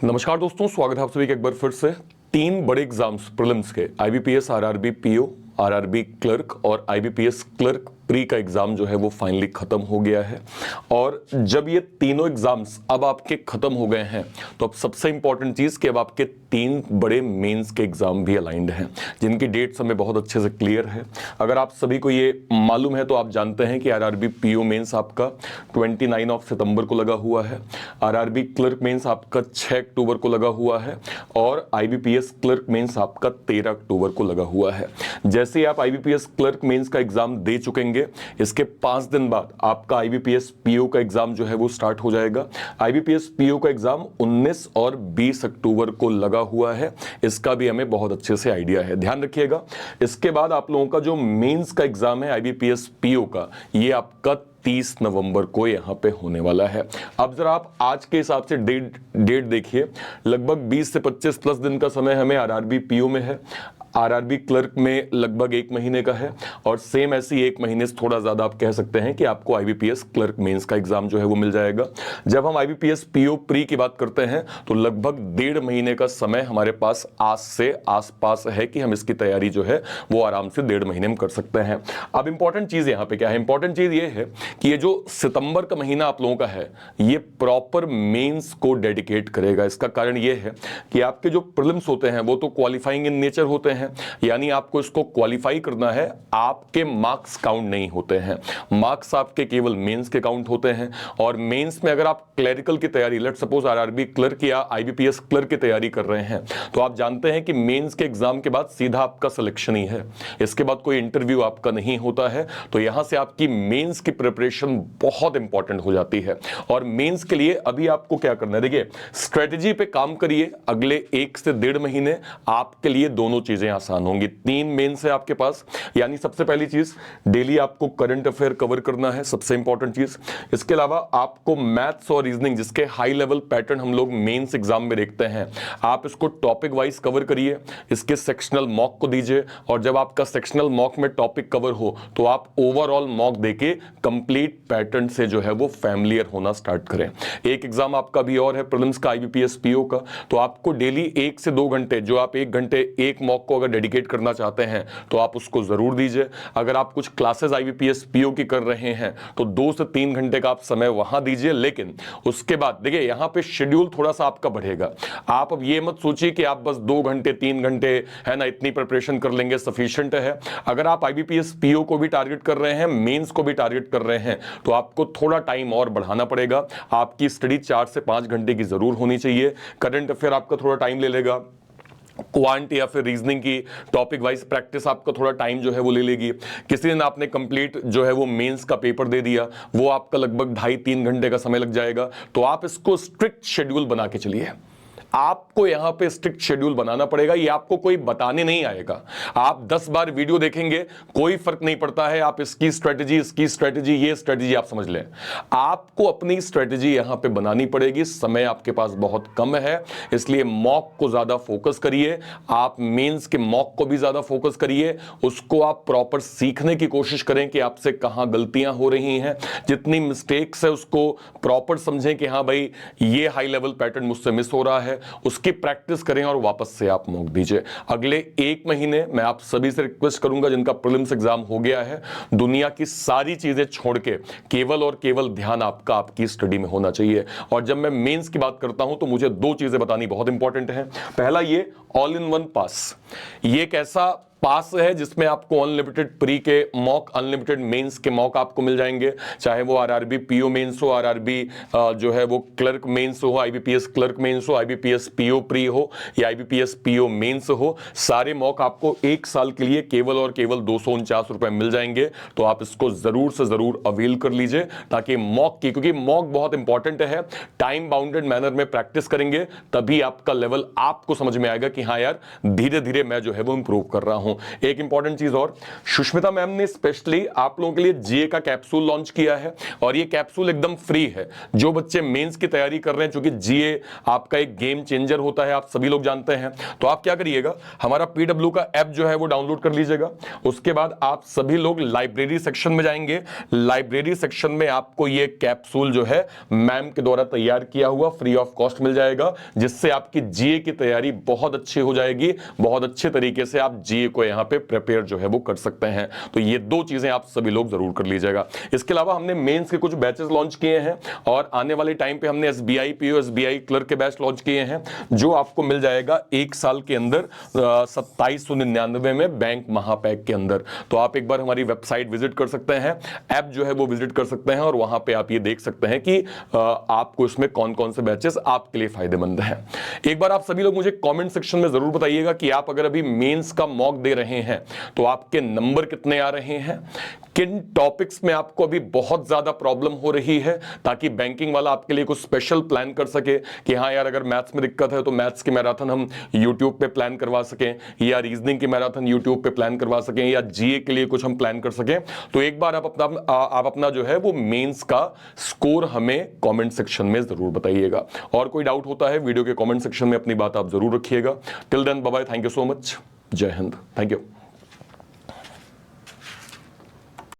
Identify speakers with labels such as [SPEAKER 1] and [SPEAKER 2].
[SPEAKER 1] नमस्कार दोस्तों, स्वागत है आप सभी का एक बार फिर से। तीन बड़े एग्जाम्स प्रीलिम्स के IBPS, RRB PO, RRB clerk और आईबीपीएस क्लर्क प्री का एग्जाम जो है वो फाइनली खत्म हो गया है। और जब ये तीनों एग्जाम्स अब आपके खत्म हो गए हैं तो अब सबसे इंपॉर्टेंट चीज कि अब आपके तीन बड़े मेंस के एग्जाम भी अलाइंड हैं, जिनकी डेट्स हमें बहुत अच्छे से क्लियर है। अगर आप सभी को ये मालूम है तो आप जानते हैं कि आरआरबी पीओ मेंस आपका 29 सितंबर को लगा हुआ है, आरआरबी क्लर्क मेंस आपका 6 अक्टूबर को लगा हुआ है और आईबीपीएस क्लर्क मेंस आपका 13 अक्टूबर को लगा हुआ है। जैसे ही आप आईबीपीएस क्लर्क मेंस का एग्जाम दे चुकेंगे, इसके 5 दिन बाद आपका आईबीपीएस पीओ का एग्जाम जो है वो स्टार्ट हो जाएगा। आईबीपीएस पीओ का एग्जाम 19 और 20 अक्टूबर को लगा हुआ है, इसका भी हमें बहुत अच्छे से आइडिया है, ध्यान रखिएगा। इसके बाद आप लोगों का जो मेंस का एग्जाम है आईबीपीएस पीओ का, ये आपका 30 नवंबर को यहां पे होने वाला है। अब जरा आप आज के हिसाब से डेट देखिए, लगभग 20 से 25 प्लस दिन का समय हमें आरआरबी पीओ में है, आरआरबी क्लर्क में लगभग 1 महीने का है और सेम ऐसी 1 महीने से थोड़ा ज्यादा आप कह सकते हैं कि आपको आईबीपीएस क्लर्क मेंस का एग्जाम जो है वो मिल जाएगा। जब हम आईबीपीएस पीओ प्री की बात करते हैं तो लगभग 1.5 महीने का समय हमारे पास आज से आसपास है कि हम इसकी तैयारी जो है वो आराम से 1.5 महीने में कर सकते हैं। अब इंपॉर्टेंट चीज यहां पे क्या है, इंपॉर्टेंट चीज ये है कि ये जो सितंबर का महीना आप लोगों का है ये प्रॉपर मेंस को डेडिकेट करेगा। इसका कारण ये है कि आपके जो प्रीलिम्स होते हैं वो तो क्वालिफाइंग इन नेचर होते हैं, यानी आपको इसको क्वालिफाई करना है, आपके मार्क्स काउंट नहीं होते हैं, मार्क्स आपके केवल मेंस के काउंट होते हैं। और मेंस में अगर आप क्लरिकल की तैयारी, लेट सपोज आरआरबी क्लर्क या आईबीपीएस क्लर्क की तैयारी कर रहे हैं तो आप जानते हैं कि मेंस के एग्जाम के बाद सीधा आपका सिलेक्शन ही है, इसके बाद कोई इंटरव्यू आपका नहीं होता है। तो यहां से आपकी मेंस की प्रिपरेशन बहुत इंपॉर्टेंट हो जाती है। और मेंस के लिए अभी आपको क्या करना है, देखिए स्ट्रेटेजी पे काम करिए। अगले 1 से 1.5 महीने आपके लिए दोनों चीजें आसान होंगी। 3 मेंस है आपके पास, यानी सबसे पहली चीज डेली आपको करंट अफेयर कवर करना है, सबसे इंपॉर्टेंट चीज। इसके अलावा आपको मैथ्स और रीजनिंग, जिसके हाई लेवल पैटर्न हम लोग मेंस एग्जाम में देखते हैं, आप इसको टॉपिक वाइज कवर करिए, इसके सेक्शनल मॉक को दीजिए। और जब आपका सेक्शनल मॉक में टॉपिक कवर हो तो आप ओवरऑल मॉक देके कंप्लीट पैटर्न से जो है वो फैमिलियर होना स्टार्ट करें। एक एग्जाम आपका भी और है प्रीलिम्स का आईबीपीएस पीओ का, तो आपको डेली 1 से 2 घंटे, जो आप 1 घंटे एक मॉक को अगर डेडिकेट करना चाहते हैं तो आप उसको जरूर दीजिए। अगर आप कुछ क्लासेस आईबीपीएस पीओ की कर रहे हैं तो 2 से 3 घंटे का आप समय वहां दीजिए। लेकिन उसके बाद देखिए यहां पे शेड्यूल थोड़ा सा आपका बढ़ेगा। आप अब ये मत सोचिए कि आप बस 2 घंटे 3 घंटे है ना इतनी प्रिपरेशन कर लेंगे सफिशिएंट है। अगर आप आईबीपीएस पीओ को भी टारगेट कर रहे हैं, मेंस को भी टारगेट कर रहे हैं, तो आपको थोड़ा टाइम और बढ़ाना पड़ेगा। आपकी स्टडी 4 से 5 घंटे की जरूर होनी चाहिए। करंट अफेयर आपका थोड़ा टाइम ले लेगा, क्वांट या फिर रीजनिंग की टॉपिक वाइज प्रैक्टिस आपका थोड़ा टाइम जो है वो ले लेगी। किसी दिन आपने कंप्लीट जो है वो मेंस का पेपर दे दिया, वो आपका लगभग 2.5-3 घंटे का समय लग जाएगा। तो आप इसको स्ट्रिक्ट शेड्यूल बना के चलिए। आपको यहां पे स्ट्रिक्ट शेड्यूल बनाना पड़ेगा, ये आपको कोई बताने नहीं आएगा। आप 10 बार वीडियो देखेंगे कोई फर्क नहीं पड़ता है, आप इसकी स्ट्रेटजी ये स्ट्रेटजी आप समझ लें। आपको अपनी स्ट्रेटजी यहां पे बनानी पड़ेगी। समय आपके पास बहुत कम है, इसलिए मॉक को ज्यादा फोकस करिए। आप मेंस के मॉक को भी ज्यादा फोकस करिए, उसको आप प्रॉपर सीखने की कोशिश करें कि आपसे कहां गलतियां हो रही हैं, जितनी मिस्टेक्स है उसको प्रॉपर समझें कि हां भाई ये हाई लेवल पैटर्न मुझसे मिस हो रहा है, उसकी प्रैक्टिस करें और वापस से आप मॉक दीजिए। अगले 1 महीने मैं आप सभी से रिक्वेस्ट करूंगा जिनका प्रीलिम्स एग्जाम हो गया है, दुनिया की सारी चीजें छोड़ के केवल और केवल ध्यान आपका आपकी स्टडी में होना चाहिए। और जब मैं मेंस की बात करता हूं तो मुझे 2 चीजें बतानी बहुत इंपॉर्टेंट है। पहला, ये ऑल इन वन पास, ये एक ऐसा पास है जिसमें आपको अनलिमिटेड प्री के मॉक, अनलिमिटेड मेंस के मॉक आपको मिल जाएंगे, चाहे वो आरआरबी पीओ मेंस हो, आरआरबी जो है वो क्लर्क मेंस हो, आईबीपीएस क्लर्क मेंस हो, आईबीपीएस पीओ प्री हो या आईबीपीएस पीओ मेंस हो। सारे मॉक आपको 1 साल के लिए केवल और केवल 249 रुपए मिल जाएंगे। तो आप इसको जरूर से जरूर अवेल कर लीजिए, ताकि मॉक की, क्योंकि मॉक बहुत इंपॉर्टेंट है, टाइम बाउंडेड मैनर में प्रैक्टिस करेंगे तभी आपका लेवल आपको समझ में आएगा कि हाँ यार धीरे धीरे मैं जो है वो इंप्रूव कर रहा हूं। हूं। एक इंपॉर्टेंट चीज और, सुष्मिता मैम ने स्पेशली आप लोगों के लिए जीए का कैप्सूल लॉन्च किया है और ये कैप्सूल एकदम फ्री है। जो बच्चे मेंस की तैयारी कर रहे हैं, क्योंकि जीए आपका एक गेम चेंजर होता है, आप सभी लोग जानते हैं, तो आप क्या करिएगा, हमारा पीडब्ल्यू का ऐप जो है वो डाउनलोड कर लीजिएगा। उसके बाद आप सभी लोग लाइब्रेरी सेक्शन में जाएंगे। लाइब्रेरी सेक्शन में आपको ये कैप्सूल जो है मैम के द्वारा तैयार किया हुआ फ्री ऑफ कॉस्ट मिल जाएगा, जिससे आपकी जीए की तैयारी बहुत अच्छी हो जाएगी। बहुत अच्छे तरीके से आप जीए को यहां पे प्रिपेयर जो है वो कर सकते हैं। तो ये दो चीजें आप सभी लोग जरूर कर लीजिएगा। इसके अलावा हमने मेंस के कुछ बैचेस लॉन्च किए हैं और आने वाले टाइम पे हमने एसबीआई पीओ, एसबीआई क्लर्क के बैच लॉन्च किए हैं, जो आपको मिल जाएगा एक साल के अंदर 2799 में बैंक महापैक के अंदर। तो आप एक बार हमारी वेबसाइट विजिट कर सकते हैं, ऐप जो है वो विजिट कर सकते हैं और वहां पे आप ये देख सकते हैं कि आपको इसमें कौन कौन से बैचेस आपके लिए फायदेमंद हैं। एक बार आप सभी लोग मुझे कमेंट सेक्शन में जरूर बताइएगा कि आप अगर अभी मेंस का मॉक दे रहे हैं तो आपके नंबर कितने आ रहे हैं, किन टॉपिक्स में आपको अभी बहुत ज्यादा प्रॉब्लम हो रही है, ताकि बैंकिंग वाला आपके लिए कुछ स्पेशल प्लान कर सके कि हाँ यार अगर मैथ्स में दिक्कत है तो मैथ्स की मैराथन हम यूट्यूब पे प्लान करवा सकें, या रीजनिंग की मैराथन यूट्यूब पे प्लान करवा सकें, या जीए के लिए कुछ हम प्लान कर सकें। तो एक बार आप अपना जो है वो मेंस का स्कोर हमें कमेंट सेक्शन में जरूर बताइएगा। और कोई डाउट होता है वीडियो के कमेंट सेक्शन में अपनी बात आप जरूर रखिएगा। Till then bye bye, thank you so much, जय हिंद, थैंक यू।